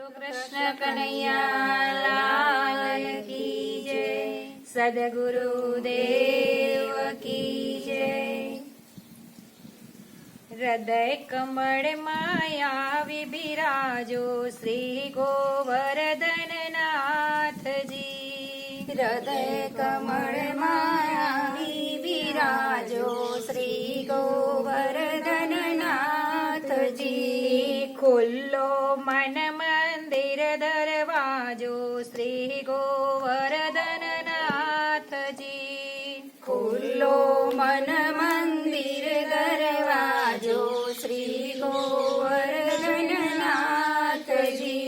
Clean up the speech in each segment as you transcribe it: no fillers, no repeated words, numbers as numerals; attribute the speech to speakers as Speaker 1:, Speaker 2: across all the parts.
Speaker 1: कृष्ण कन्हैया लाल की जय। सद्गुरुदेव की जय। हृदय कमल मायावी बिराजो श्री गोवर्धन नाथ जी।
Speaker 2: हृदय कमल मायावी विराजो श्री गोवर्धन नाथ जी।
Speaker 1: खुल्लो मन मंदिर दरवाजो श्री गोवर्धन नाथ जी।
Speaker 2: खुल्लो मन मंदिर दरवाजो श्री गोवर्धन नाथ जी।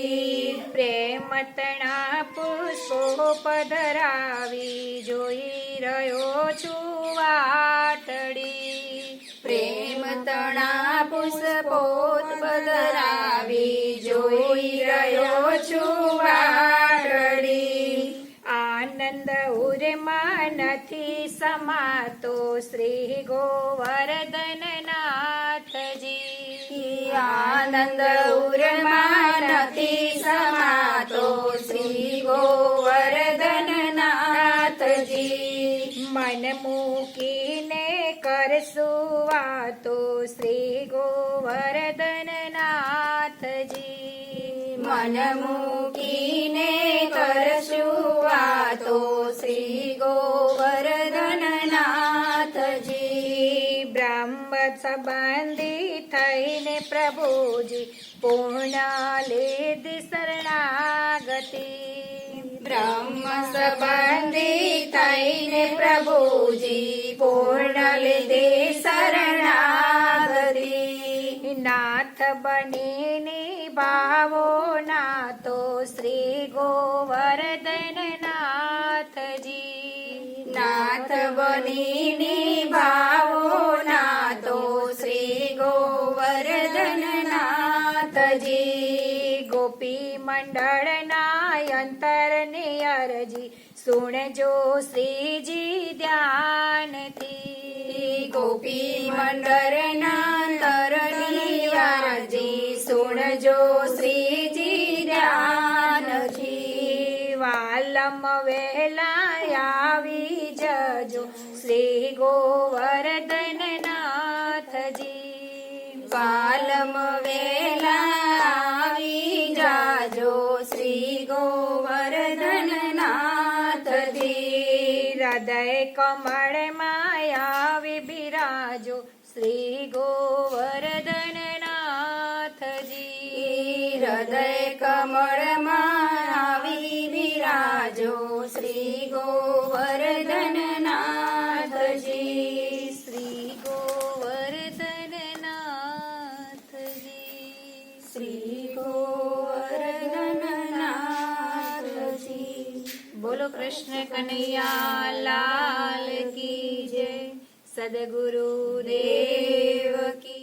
Speaker 1: प्रेम तना पुष्पो पधरावी જોઈ રહ્યો છું વાટડી।
Speaker 2: પ્રેમ તણા પુષ્પો પધરાવી જોઈ રહ્યો છું વાટડી।
Speaker 1: આનંદ ઉરમાં નથી સમાતો શ્રી ગોવર્ધન નાથજી।
Speaker 2: આનંદ ઉરમાં નથી સમાતો શ્રી ગોવર્ધન નાથજી।
Speaker 1: મન મૂકીને કરશું વાતો શ્રી ગોવર્ધન નાથજી।
Speaker 2: મન મૂકીને કરશું વાતો શ્રી ગોવર્ધન નાથજી।
Speaker 1: બ્રહ્મ સંબંધી થઈને પ્રભુજી પૂર્ણ લીધી શરણાગતિ।
Speaker 2: બ્રહ્મ સંબંધી થઈને પ્રભુજી પૂર્ણ લીધે શરણાગતિ।
Speaker 1: નાથ બનીને ભાવો નાતો શ્રી ગોવર્ધન નાથજી।
Speaker 2: નાથ બનીને ભાવો નાતો શ્રી ગોવર્ધન નાથજી।
Speaker 1: ગોપી મંડળના અંતરની અરજી સુણજો શ્રીજી ધ્યાનથી।
Speaker 2: ગોપી મંડળના તરની અરજી સુણજો શ્રીજી ધ્યાનથી।
Speaker 1: વાલમ વેલા આવી જજો શ્રી ગોવર્ધન નાથજી।
Speaker 2: પાલમ વેલા આવી જાજો શ્રી ગોવર્ધન નાથજી।
Speaker 1: હૃદય કમળ માયાવી બિરાજો શ્રી ગોવર્ધન નાથજી।
Speaker 2: હૃદય કમળમાં આવી વિરાજો શ્રી ગોવર્ધન નાથજી।
Speaker 1: શ્રી ગોવર્ધન નાથજી।
Speaker 2: શ્રી ગોવર્ધન નાથજી।
Speaker 1: બોલો કૃષ્ણ કનૈયા લાલ કી જય। સદગુરુદેવ કી